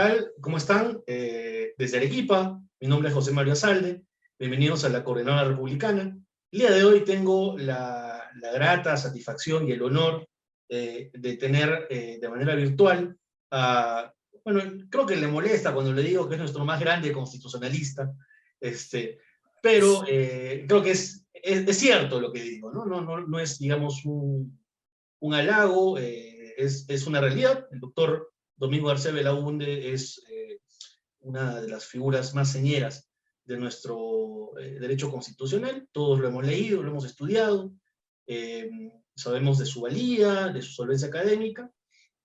tal? ¿Cómo están? Desde Arequipa, mi nombre es José Mario Azalde, bienvenidos a la Coordenada Republicana. El día de hoy tengo la grata satisfacción y el honor de tener de manera virtual bueno, creo que le molesta cuando le digo que es nuestro más grande constitucionalista, pero creo que es cierto lo que digo, ¿no? No es, digamos, un halago, es una realidad. El doctor Domingo Arce Belaúnde es una de las figuras más señeras de nuestro derecho constitucional. Todos lo hemos leído, lo hemos estudiado, sabemos de su valía, de su solvencia académica,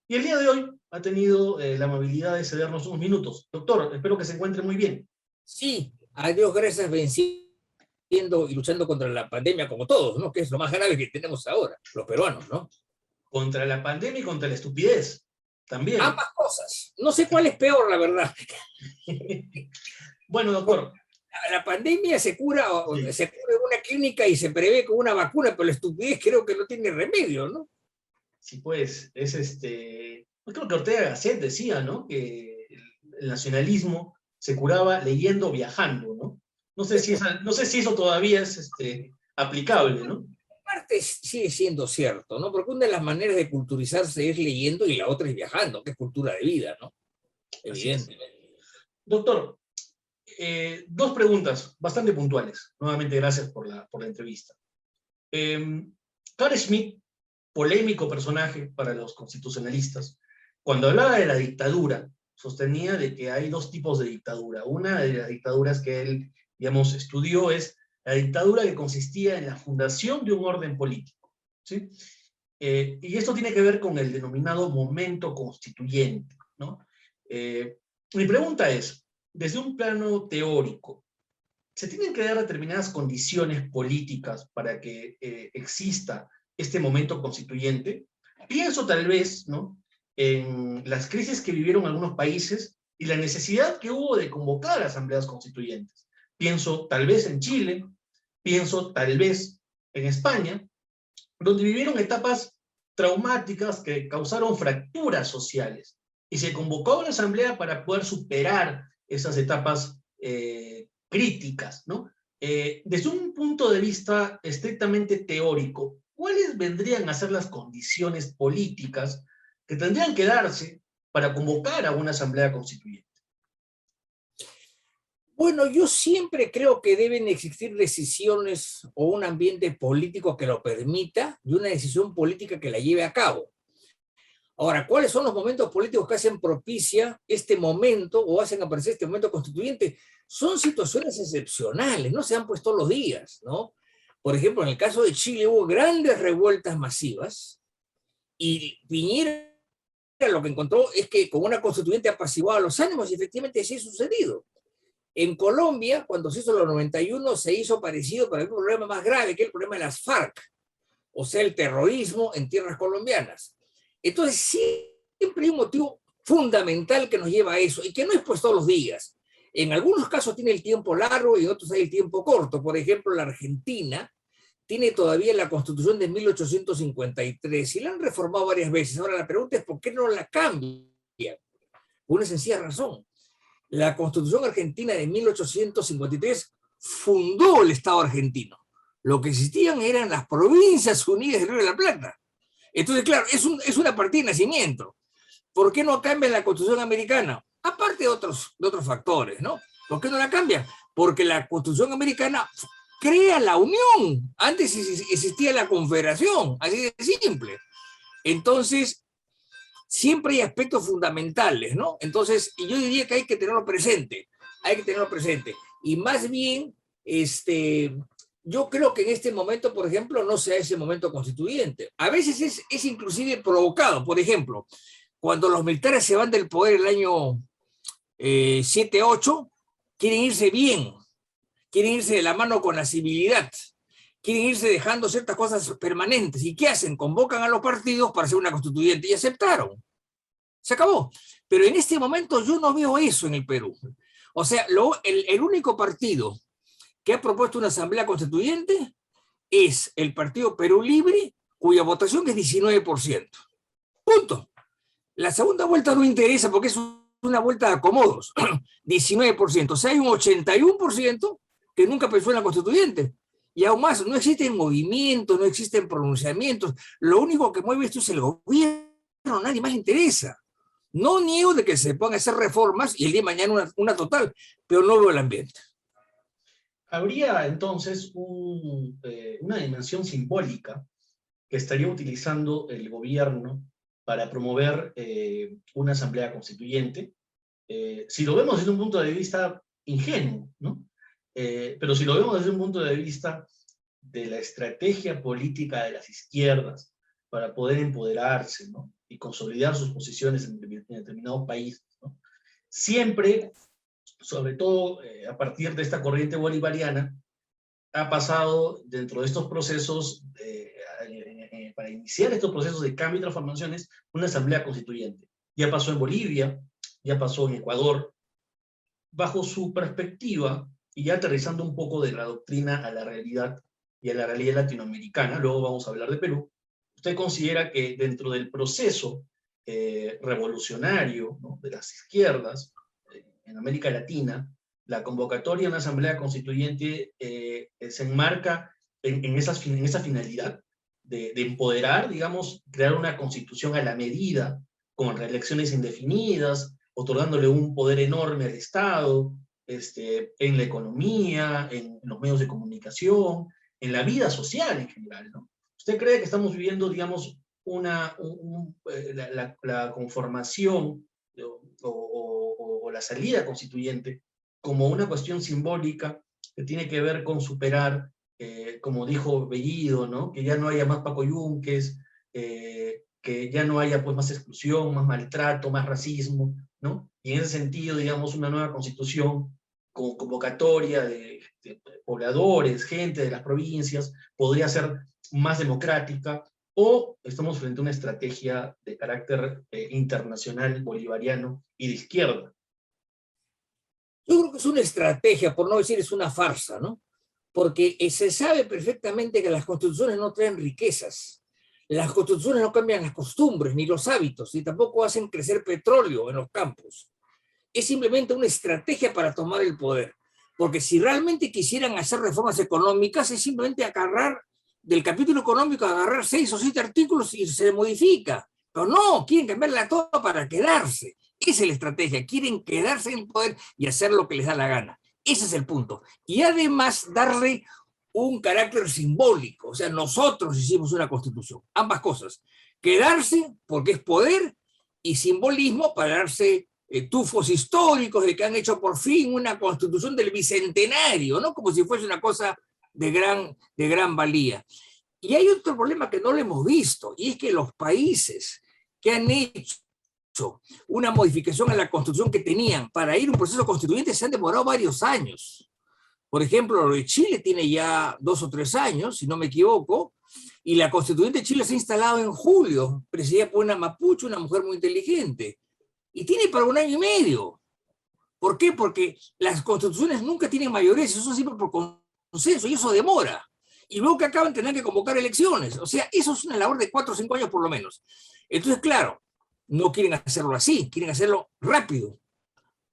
y el día de hoy ha tenido la amabilidad de cedernos unos minutos. Doctor, espero que se encuentre muy bien. Sí, a Dios gracias, venciendo y luchando contra la pandemia como todos, ¿no? Que es lo más grave que tenemos ahora, los peruanos, ¿no? Contra la pandemia y contra la estupidez, también. Ambas cosas. No sé cuál es peor, la verdad. Bueno, doctor. La pandemia se cura Sí. en una clínica y se prevé con una vacuna, pero la estupidez creo que no tiene remedio, ¿no? Sí, pues, creo que Ortega Gasset decía, ¿no? Que el nacionalismo se curaba leyendo, viajando, ¿no? No sé si eso todavía es aplicable, ¿no? Parte sigue siendo cierto, ¿no? Porque una de las maneras de culturizarse es leyendo y la otra es viajando, que es cultura de vida, ¿no? Evidentemente. Doctor, dos preguntas bastante puntuales. Nuevamente, gracias por la entrevista. Carl Schmitt, polémico personaje para los constitucionalistas, cuando hablaba de la dictadura, sostenía de que hay dos tipos de dictadura. Una de las dictaduras que él, digamos, estudió es la dictadura que consistía en la fundación de un orden político, ¿sí? Y esto tiene que ver con el denominado momento constituyente, ¿no? Mi pregunta es, desde un plano teórico, ¿se tienen que dar determinadas condiciones políticas para que exista este momento constituyente? Pienso tal vez, ¿no?, en las crisis que vivieron algunos países y la necesidad que hubo de convocar asambleas constituyentes. Pienso tal vez en Chile, pienso tal vez en España, donde vivieron etapas traumáticas que causaron fracturas sociales y se convocó a una asamblea para poder superar esas etapas críticas, ¿no? Desde un punto de vista estrictamente teórico, ¿cuáles vendrían a ser las condiciones políticas que tendrían que darse para convocar a una asamblea constituyente? Bueno, yo siempre creo que deben existir decisiones o un ambiente político que lo permita y una decisión política que la lleve a cabo. Ahora, ¿cuáles son los momentos políticos que hacen propicia este momento o hacen aparecer este momento constituyente? Son situaciones excepcionales, no se dan pues todos los días, ¿no? Por ejemplo, en el caso de Chile hubo grandes revueltas masivas y Piñera lo que encontró es que con una constituyente apaciguaba los ánimos y efectivamente así ha sucedido. En Colombia, cuando se hizo los 91, se hizo parecido, pero hay un problema más grave, que es el problema de las FARC, o sea, el terrorismo en tierras colombianas. Entonces, siempre hay un motivo fundamental que nos lleva a eso, y que no es pues todos los días. En algunos casos tiene el tiempo largo y en otros hay el tiempo corto. Por ejemplo, la Argentina tiene todavía la Constitución de 1853 y la han reformado varias veces. Ahora la pregunta es ¿por qué no la cambian? Por una sencilla razón. La Constitución argentina de 1853 fundó el Estado argentino. Lo que existían eran las Provincias Unidas del Río de la Plata. Entonces, claro, es una partida de nacimiento. ¿Por qué no cambian la Constitución americana? Aparte de otros factores, ¿no? ¿Por qué no la cambian? Porque la Constitución americana crea la unión. Antes existía la confederación, así de simple. Entonces, siempre hay aspectos fundamentales, ¿no? Entonces, yo diría que hay que tenerlo presente. Hay que tenerlo presente. Y más bien, yo creo que en este momento, por ejemplo, no sea ese momento constituyente. A veces es inclusive provocado. Por ejemplo, cuando los militares se van del poder el año 7-8, quieren irse bien, quieren irse de la mano con la civilidad, quieren irse dejando ciertas cosas permanentes. ¿Y qué hacen? Convocan a los partidos para hacer una constituyente y aceptaron. Se acabó. Pero en este momento yo no veo eso en el Perú. O sea, el único partido que ha propuesto una asamblea constituyente es el Partido Perú Libre, cuya votación es 19%. Punto. La segunda vuelta no interesa porque es una vuelta de acomodos, 19%. O sea, hay un 81% que nunca pensó en la constituyente. Y aún más, no existen movimientos, no existen pronunciamientos. Lo único que mueve esto es el gobierno, nadie más le interesa. No niego de que se puedan hacer reformas y el día de mañana una total, pero no veo el ambiente. Habría entonces una dimensión simbólica que estaría utilizando el gobierno para promover una asamblea constituyente, si lo vemos desde un punto de vista ingenuo, ¿no? Pero si lo vemos desde un punto de vista de la estrategia política de las izquierdas para poder empoderarse, ¿no? Y consolidar sus posiciones en determinados países, ¿no? Siempre, sobre todo a partir de esta corriente bolivariana, ha pasado dentro de estos procesos, para iniciar estos procesos de cambio y transformaciones, una asamblea constituyente. Ya pasó en Bolivia, ya pasó en Ecuador, bajo su perspectiva, y ya aterrizando un poco de la doctrina a la realidad y a la realidad latinoamericana, luego vamos a hablar de Perú, usted considera que dentro del proceso revolucionario, ¿no?, de las izquierdas en América Latina, la convocatoria a una asamblea constituyente se enmarca en esa finalidad de empoderar, digamos, crear una constitución a la medida, con reelecciones indefinidas, otorgándole un poder enorme al Estado, en la economía, en los medios de comunicación, en la vida social en general, ¿no? ¿Usted cree que estamos viviendo, digamos, la conformación o la salida constituyente como una cuestión simbólica que tiene que ver con superar, como dijo Bellido, ¿no?, que ya no haya más Paco Yunques, que ya no haya pues más exclusión, más maltrato, más racismo, ¿no? Y en ese sentido, digamos, una nueva constitución con convocatoria de pobladores, gente de las provincias, podría ser más democrática, o estamos frente a una estrategia de carácter internacional, bolivariano y de izquierda? Yo creo que es una estrategia, por no decir es una farsa, ¿no? Porque se sabe perfectamente que las constituciones no traen riquezas. Las constituciones no cambian las costumbres ni los hábitos, y tampoco hacen crecer petróleo en los campos. Es simplemente una estrategia para tomar el poder. Porque si realmente quisieran hacer reformas económicas, es simplemente agarrar del capítulo económico, agarrar 6 o 7 artículos y se modifica. Pero no, quieren cambiarla toda para quedarse. Esa es la estrategia, quieren quedarse en el poder y hacer lo que les da la gana. Ese es el punto. Y además darle un carácter simbólico. O sea, nosotros hicimos una constitución. Ambas cosas. Quedarse porque es poder, y simbolismo para darse tufos históricos de que han hecho por fin una constitución del bicentenario, ¿no? Como si fuese una cosa de gran valía. Y hay otro problema que no lo hemos visto, y es que los países que han hecho una modificación a la constitución que tenían para ir a un proceso constituyente se han demorado varios años. Por ejemplo, lo de Chile tiene ya 2 o 3 años, si no me equivoco, y la constituyente de Chile se ha instalado en julio, presidida por una mapuche, una mujer muy inteligente, y tiene para 1 año y medio. ¿Por qué? Porque las constituciones nunca tienen mayoría, eso siempre por consenso, y eso demora. Y luego que acaban tener que convocar elecciones. O sea, eso es una labor de 4 o 5 años por lo menos. Entonces, claro, no quieren hacerlo así, quieren hacerlo rápido,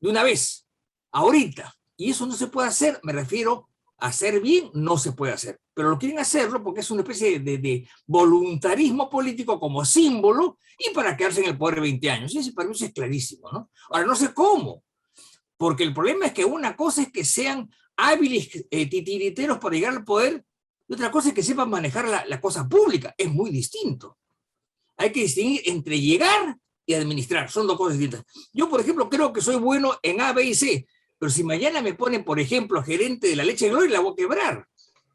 de una vez, ahorita. Y eso no se puede hacer, me refiero a hacer bien, no se puede hacer. Pero lo quieren hacerlo porque es una especie de voluntarismo político como símbolo y para quedarse en el poder 20 años. Y eso para mí es clarísimo, ¿no? Ahora, no sé cómo, porque el problema es que una cosa es que sean hábiles titiriteros para llegar al poder y otra cosa es que sepan manejar la cosa pública. Es muy distinto. Hay que distinguir entre llegar y administrar. Son 2 cosas distintas. Yo, por ejemplo, creo que soy bueno en A, B y C, pero si mañana me ponen, por ejemplo, gerente de la leche de Gloria, la voy a quebrar,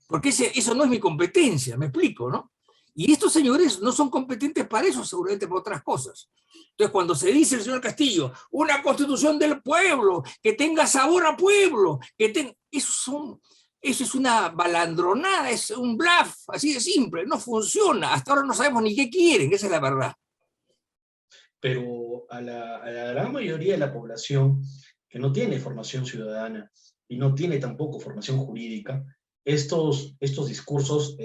porque eso no es mi competencia, me explico, ¿no? Y estos señores no son competentes para eso, seguramente para otras cosas. Entonces, cuando se dice el señor Castillo, una constitución del pueblo, que tenga sabor a pueblo, eso es una balandronada, es un bluff, así de simple, no funciona. Hasta ahora no sabemos ni qué quieren, esa es la verdad. Pero a la gran mayoría de la población que no tiene formación ciudadana y no tiene tampoco formación jurídica, estos discursos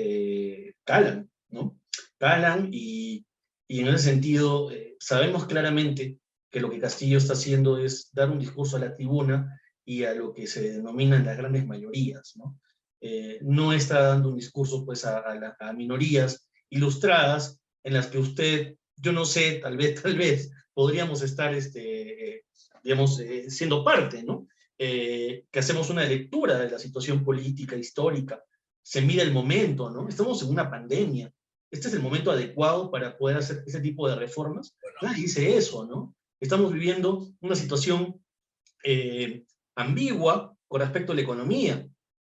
calan, ¿no? Calan, y en ese sentido sabemos claramente que lo que Castillo está haciendo es dar un discurso a la tribuna y a lo que se denominan las grandes mayorías, ¿no? No está dando un discurso pues, a minorías ilustradas en las que usted, yo no sé, tal vez podríamos estar, digamos, siendo parte, ¿no? Que hacemos una lectura de la situación política, histórica, se mide el momento, ¿no? Estamos en una pandemia, este es el momento adecuado para poder hacer ese tipo de reformas. Nadie dice eso, ¿no? Estamos viviendo una situación ambigua con respecto a la economía.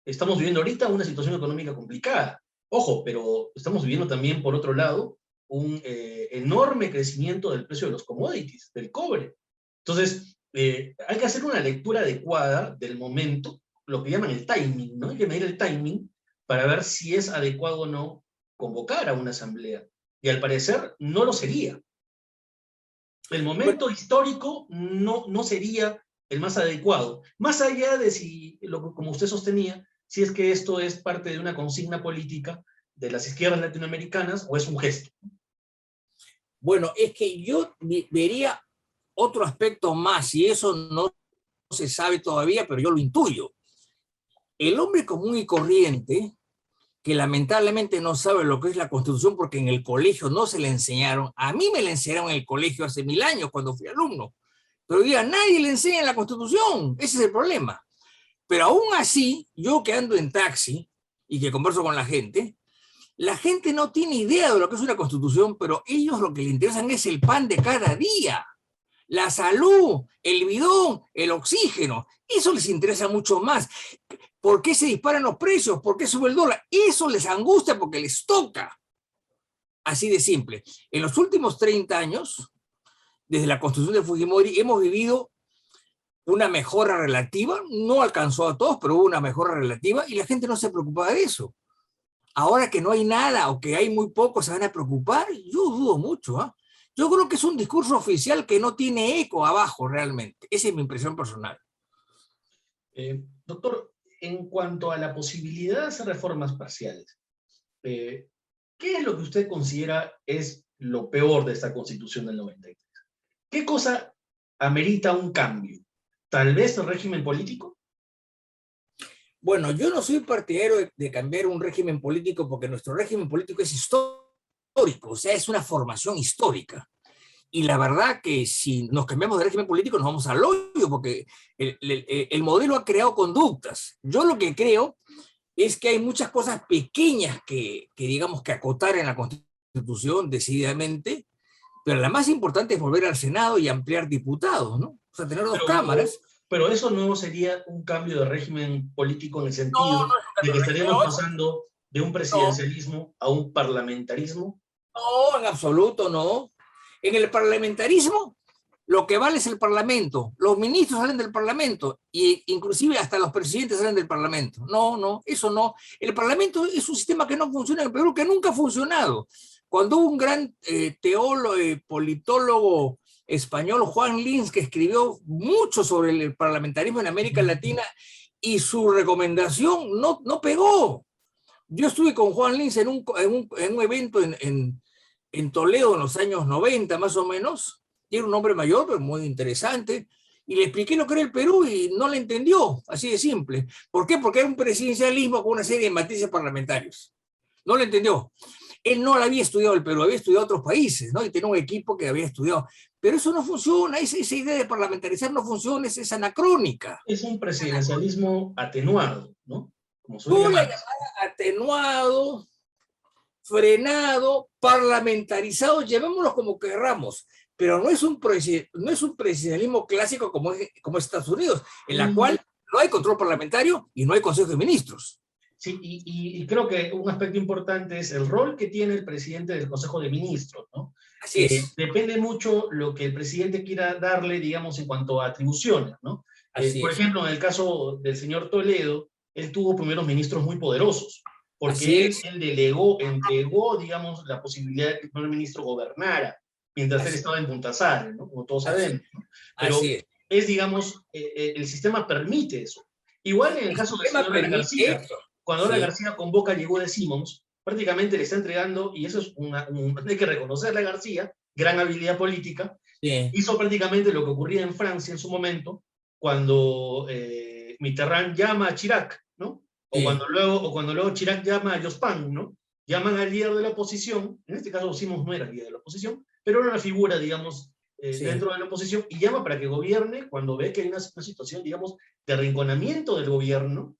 Estamos viviendo ahorita una situación económica complicada. Ojo, pero estamos viviendo también, por otro lado, un enorme crecimiento del precio de los commodities, del cobre. Entonces, hay que hacer una lectura adecuada del momento, lo que llaman el timing, ¿no? Hay que medir el timing para ver si es adecuado o no convocar a una asamblea. Y al parecer no lo sería. El momento histórico no sería el más adecuado. Más allá de si, como usted sostenía, si es que esto es parte de una consigna política de las izquierdas latinoamericanas o es un gesto. Bueno, es que yo vería otro aspecto más, y eso no se sabe todavía, pero yo lo intuyo. El hombre común y corriente, que lamentablemente no sabe lo que es la Constitución porque en el colegio no se le enseñaron, a mí me la enseñaron en el colegio hace 1000 años cuando fui alumno, pero hoy día nadie le enseña la Constitución, ese es el problema. Pero aún así, yo que ando en taxi y que converso con la gente no tiene idea de lo que es una Constitución, pero ellos lo que les interesan es el pan de cada día, la salud, el bidón, el oxígeno. Eso les interesa mucho más. ¿Por qué se disparan los precios? ¿Por qué sube el dólar? Eso les angustia porque les toca. Así de simple. En los últimos 30 años, desde la Constitución de Fujimori, hemos vivido una mejora relativa. No alcanzó a todos, pero hubo una mejora relativa y la gente no se preocupaba de eso. Ahora que no hay nada o que hay muy poco, ¿se van a preocupar? Yo dudo mucho, ¿eh? Yo creo que es un discurso oficial que no tiene eco abajo realmente. Esa es mi impresión personal. Doctor, en cuanto a la posibilidad de hacer reformas parciales, ¿qué es lo que usted considera es lo peor de esta Constitución del 93? ¿Qué cosa amerita un cambio? ¿Tal vez el régimen político? Bueno, yo no soy partidario de cambiar un régimen político porque nuestro régimen político es histórico, o sea, es una formación histórica. Y la verdad que si nos cambiamos de régimen político nos vamos al hoyo porque el modelo ha creado conductas. Yo lo que creo es que hay muchas cosas pequeñas que digamos que acotar en la Constitución decididamente, pero la más importante es volver al Senado y ampliar diputados, ¿no? O sea, tener dos cámaras. Pero eso no sería un cambio de régimen político en el No, sentido no es un de cambio que de régimen, estaríamos no, pasando de un no, presidencialismo a un parlamentarismo. no, en absoluto no. En el parlamentarismo, lo que vale es el Parlamento. Los ministros salen del Parlamento e inclusive hasta los presidentes salen del Parlamento. No, no, eso no. El Parlamento es un sistema que no funciona en el Perú, que nunca ha funcionado. Cuando hubo un gran teólogo, politólogo español, Juan Lins, que escribió mucho sobre el parlamentarismo en América Latina y su recomendación no pegó. Yo estuve con Juan Lins en un evento en Toledo en los años 90 más o menos, y era un hombre mayor, pero muy interesante, y le expliqué lo que era el Perú y no le entendió, así de simple. ¿Por qué? Porque era un presidencialismo con una serie de matices parlamentarios. No le entendió. Él no había estudiado el Perú, había estudiado otros países, ¿no? Y tenía un equipo que había estudiado. Pero eso no funciona, esa idea de parlamentarizar no funciona, es anacrónica. Es un presidencialismo atenuado, ¿no? Como suele Tú la llamarse. llamada atenuado, frenado, parlamentarizado, llamémoslo como querramos, pero no es un presidencialismo clásico como Estados Unidos, en la cual no hay control parlamentario y no hay Consejo de Ministros. Sí, y creo que un aspecto importante es el rol que tiene el presidente del Consejo de Ministros, ¿no? Así es. Depende mucho lo que el presidente quiera darle, digamos, en cuanto a atribuciones, ¿no? Así Por es. ejemplo, en el caso del señor Toledo, él tuvo primeros ministros muy poderosos, porque él entregó, digamos, la posibilidad de que el primer ministro gobernara, mientras él estaba en Punta Sal, ¿no? Como todos sabemos, ¿no? Pero es, digamos, el sistema permite eso. Igual en el caso del señor García, cuando Alan García convoca llegó de Simons, prácticamente le está entregando, y eso es hay que reconocerle a García, gran habilidad política, Sí, hizo prácticamente lo que ocurría en Francia en su momento, cuando Mitterrand llama a Chirac, ¿no? sí, O cuando luego Chirac llama a Jospin, ¿no? Llaman al líder de la oposición, en este caso Simons no era el líder de la oposición, pero era una figura, digamos, sí. dentro de la oposición, y llama para que gobierne cuando ve que hay una situación, digamos, de arrinconamiento del gobierno,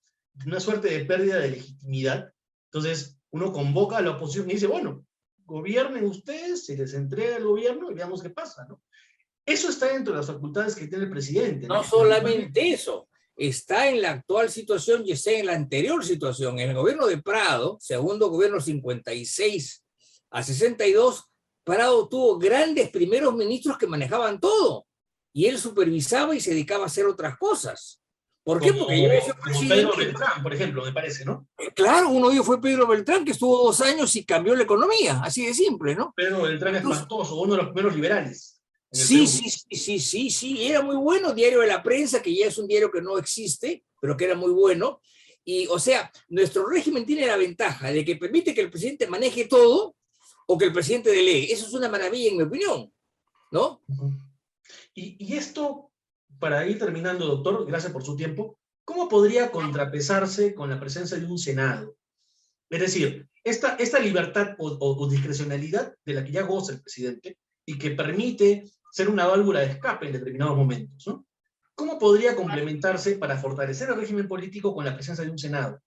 una suerte de pérdida de legitimidad. Entonces, uno convoca a la oposición y dice, bueno, gobiernen ustedes, se les entrega el gobierno y veamos qué pasa, ¿no? Eso está dentro de las facultades que tiene el presidente, No ¿no? solamente eso, está en la actual situación y está en la anterior situación. En el gobierno de Prado, segundo gobierno 56 a 62, Prado tuvo grandes primeros ministros que manejaban todo y él supervisaba y se dedicaba a hacer otras cosas. ¿Por qué? Porque yo era Como Pedro presidente. Beltrán, por ejemplo, me parece, ¿no? Claro, uno de ellos fue Pedro Beltrán, que estuvo 2 años y cambió la economía, así de simple, ¿no? Pedro Beltrán Entonces, espantoso, uno de los primeros liberales en el sí, Perú. sí, sí, sí, sí, sí, era muy bueno. Diario de la Prensa, que ya es un diario que no existe, pero que era muy bueno. Y, o sea, nuestro régimen tiene la ventaja de que permite que el presidente maneje todo o que el presidente delegue. Eso es una maravilla, en mi opinión, ¿no? Y esto, para ir terminando, doctor, gracias por su tiempo, ¿cómo podría contrapesarse con la presencia de un Senado? Es decir, esta libertad o discrecionalidad de la que ya goza el presidente y que permite ser una válvula de escape en determinados momentos, ¿no? ¿Cómo podría complementarse para fortalecer el régimen político con la presencia de un Senado?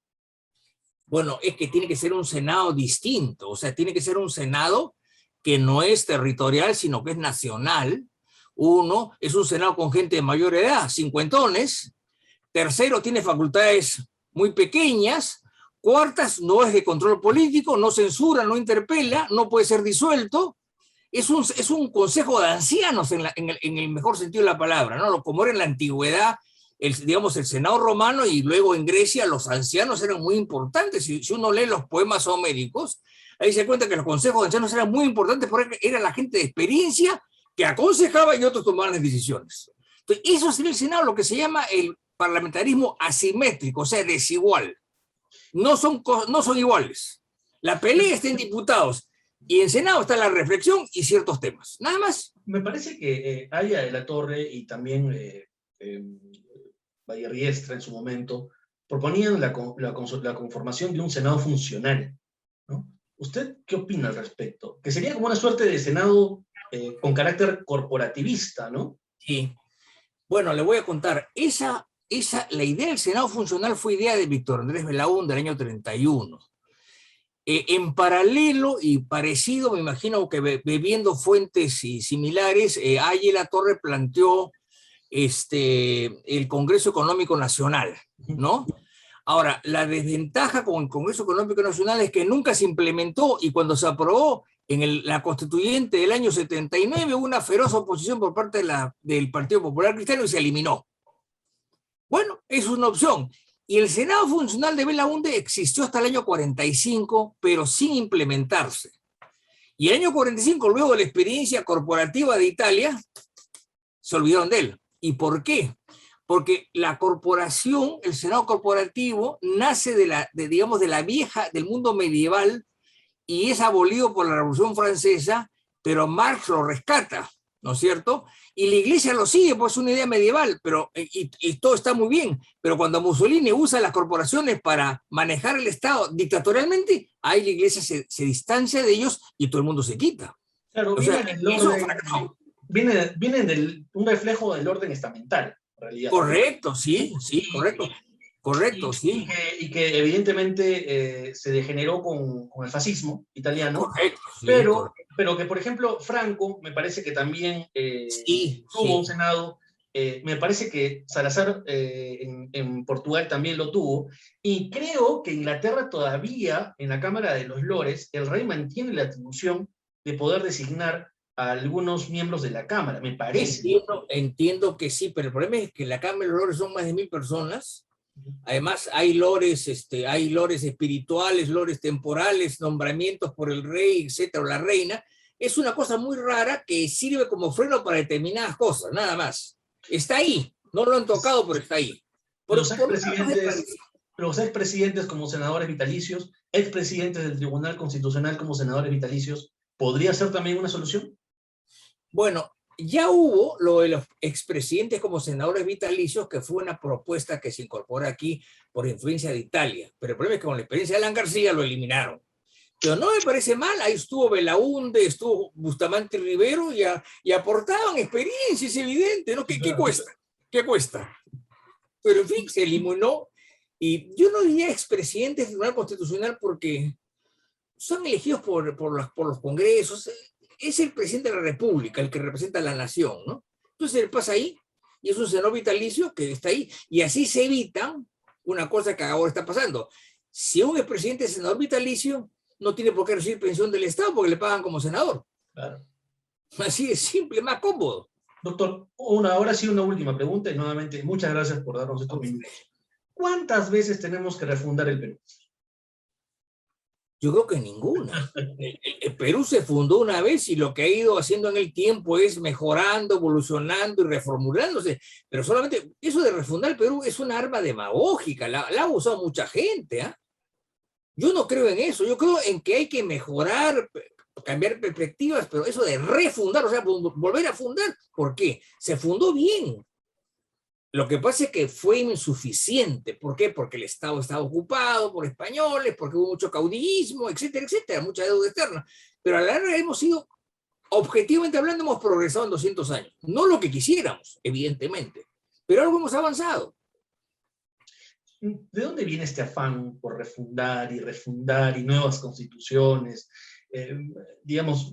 Bueno, es que tiene que ser un Senado distinto, o sea, tiene que ser un Senado que no es territorial, sino que es nacional. Uno, es un Senado con gente de mayor edad, cincuentones. Tercero, tiene facultades muy pequeñas. Cuartas, no es de control político, no censura, no interpela, no puede ser disuelto. Es un consejo de ancianos en el mejor sentido de la palabra, ¿no? Como era en la antigüedad, digamos, el Senado romano y luego en Grecia, los ancianos eran muy importantes. Si uno lee los poemas homéricos, ahí se cuenta que los consejos de ancianos eran muy importantes porque era la gente de experiencia que aconsejaba y otros tomaban las decisiones. Entonces, eso es en el Senado lo que se llama el parlamentarismo asimétrico, o sea, desigual. No son iguales. La pelea está en diputados y en Senado está la reflexión y ciertos temas. Nada más. Me parece que Aya de la Torre y también Valle Riestra en su momento proponían la conformación de un Senado funcional, ¿no? ¿Usted qué opina al respecto? Que sería como una suerte de Senado con carácter corporativista, ¿no? Sí. Bueno, le voy a contar. La idea del Senado funcional fue idea de Víctor Andrés Belaúnde del año 31. En paralelo y parecido, me imagino que bebiendo fuentes y similares, Aya de la Torre planteó el Congreso Económico Nacional, ¿no? Ahora, la desventaja con el Congreso Económico Nacional es que nunca se implementó y cuando se aprobó en la constituyente del año 79 hubo una feroz oposición por parte del Partido Popular Cristiano y se eliminó. Bueno, es una opción. Y el Senado Funcional de Belaúnde existió hasta el año 45, pero sin implementarse. Y el año 45, luego de la experiencia corporativa de Italia, se olvidaron de él. ¿Y por qué? Porque la corporación, el Senado corporativo, nace digamos, de la vieja, del mundo medieval y es abolido por la Revolución Francesa, pero Marx lo rescata, ¿no es cierto? Y la iglesia lo sigue, pues es una idea medieval, y todo está muy bien, pero cuando Mussolini usa las corporaciones para manejar el Estado dictatorialmente, ahí la iglesia se distancia de ellos y todo el mundo se quita. Claro, O sea, viene del eso orden, fracasó. viene un reflejo del orden estamental, en realidad, ¿no? Correcto, sí, sí, correcto, Y, correcto, sí, y que evidentemente se degeneró con el fascismo italiano, correcto, sí, correcto. pero que, por ejemplo, Franco me parece que también Sí, tuvo un sí. Senado, me parece que Salazar en Portugal también lo tuvo, y creo que Inglaterra todavía, en la Cámara de los Lores, el rey mantiene la atribución de poder designar a algunos miembros de la Cámara, me parece, ¿no? Entiendo que sí, pero el problema es que la Cámara de Lores son más de 1000 personas. Además, hay lores espirituales, lores temporales, nombramientos por el rey, etcétera, o la reina. Es una cosa muy rara que sirve como freno para determinadas cosas, nada más. Está ahí, no lo han tocado, pero está ahí. Los Por nada más de expresidentes, los expresidentes como senadores vitalicios, expresidentes del Tribunal Constitucional como senadores vitalicios, ¿podría ser también una solución? Bueno, ya hubo lo de los expresidentes como senadores vitalicios, que fue una propuesta que se incorpora aquí por influencia de Italia. Pero el problema es que con la experiencia de Alan García lo eliminaron. Pero no me parece mal, ahí estuvo Belaúnde, estuvo Bustamante Rivero y aportaban experiencia, es evidente, ¿no? ¿Qué cuesta? ¿Qué cuesta? Pero en fin, se eliminó. Y yo no diría expresidentes del Tribunal Constitucional porque son elegidos por los congresos. Es el presidente de la República el que representa a la nación, ¿no? Entonces él pasa ahí y es un senador vitalicio que está ahí. Y así se evita una cosa que ahora está pasando. Si un expresidente es senador vitalicio, no tiene por qué recibir pensión del Estado porque le pagan como senador. Claro. Así de simple, más cómodo. Doctor, ahora sí una última pregunta y nuevamente muchas gracias por darnos estos minutos. ¿Cuántas veces tenemos que refundar el Perú? Yo creo que ninguna. El Perú se fundó una vez y lo que ha ido haciendo en el tiempo es mejorando, evolucionando y reformulándose. Pero solamente eso de refundar el Perú es una arma demagógica, la ha usado mucha gente, ¿eh? Yo no creo en eso, yo creo en que hay que mejorar, cambiar perspectivas, pero eso de refundar, o sea, volver a fundar, ¿por qué? Se fundó bien. Lo que pasa es que fue insuficiente. ¿Por qué? Porque el Estado estaba ocupado por españoles, porque hubo mucho caudillismo, etcétera, etcétera, mucha deuda externa. Pero a la larga hemos ido, objetivamente hablando, hemos progresado en 200 años. No lo que quisiéramos, evidentemente, pero algo hemos avanzado. ¿De dónde viene este afán por refundar y nuevas constituciones? Digamos,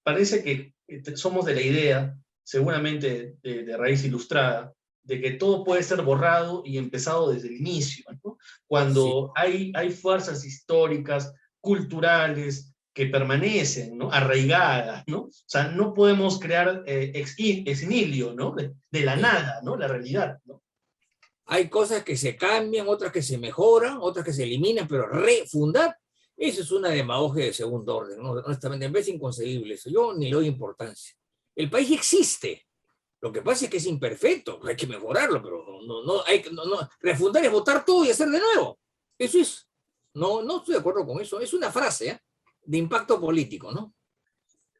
parece que somos de la idea, seguramente de raíz ilustrada, de que todo puede ser borrado y empezado desde el inicio, ¿no? Cuando sí. hay fuerzas históricas, culturales, que permanecen, ¿no? Arraigadas, ¿no? O sea, no podemos crear ex nihilo, ¿no? De la nada, ¿no? La realidad, ¿no? Hay cosas que se cambian, otras que se mejoran, otras que se eliminan, pero refundar, eso es una demagogia de segundo orden, ¿no? Honestamente, en vez de inconcebible eso, yo ni le doy importancia. El país existe. Lo que pasa es que es imperfecto, hay que mejorarlo, pero refundar es votar todo y hacer de nuevo. Eso es, no estoy de acuerdo con eso, es una frase de impacto político, ¿no?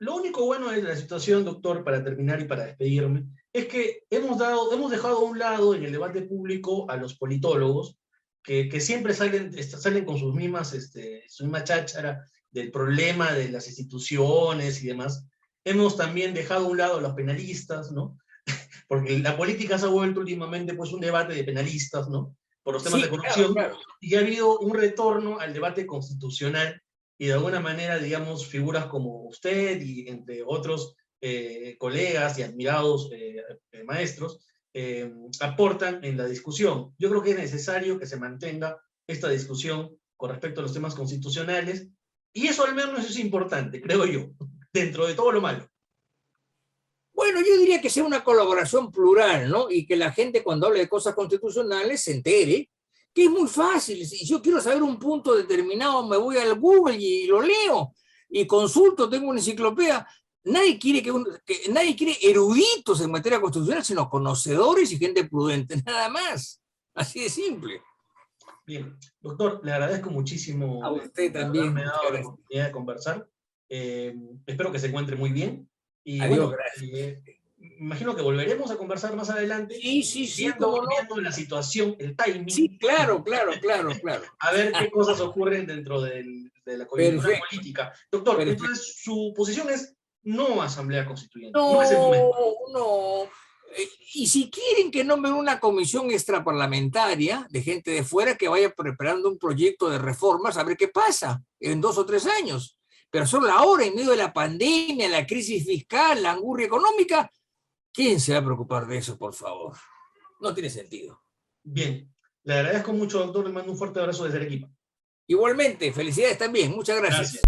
Lo único bueno de la situación, doctor, para terminar y para despedirme, es que hemos dejado a un lado en el debate público a los politólogos, que siempre salen con sus misma cháchara del problema de las instituciones y demás. Hemos también dejado a un lado a los penalistas, ¿no? Porque la política se ha vuelto últimamente pues un debate de penalistas, ¿no? Por los temas de corrupción, claro. Y ha habido un retorno al debate constitucional, y de alguna manera, digamos, figuras como usted y entre otros colegas y admirados maestros, aportan en la discusión. Yo creo que es necesario que se mantenga esta discusión con respecto a los temas constitucionales, y eso al menos es importante, creo yo, dentro de todo lo malo. Bueno, yo diría que sea una colaboración plural, ¿no? Y que la gente cuando hable de cosas constitucionales se entere que es muy fácil. Si yo quiero saber un punto determinado, me voy al Google y lo leo y consulto, tengo una enciclopedia. Nadie quiere eruditos en materia constitucional, sino conocedores y gente prudente, nada más. Así de simple. Bien, doctor, le agradezco muchísimo. A usted también. Me ha dado la oportunidad de conversar. Espero que se encuentre muy bien. Y adiós, bueno, gracias. Imagino que volveremos a conversar más adelante. Sí, viendo la situación, el timing. Sí, claro. A ver qué cosas ocurren dentro de la coyuntura política. Doctor, entonces su posición es no asamblea constituyente. No es el momento. No. Y si quieren que nombren una comisión extraparlamentaria de gente de fuera que vaya preparando un proyecto de reformas, a ver qué pasa en 2 o 3 años. Pero solo ahora, en medio de la pandemia, la crisis fiscal, la angurria económica, ¿quién se va a preocupar de eso, por favor? No tiene sentido. Bien, le agradezco mucho, doctor, le mando un fuerte abrazo desde Arequipa. Igualmente, felicidades también, muchas gracias.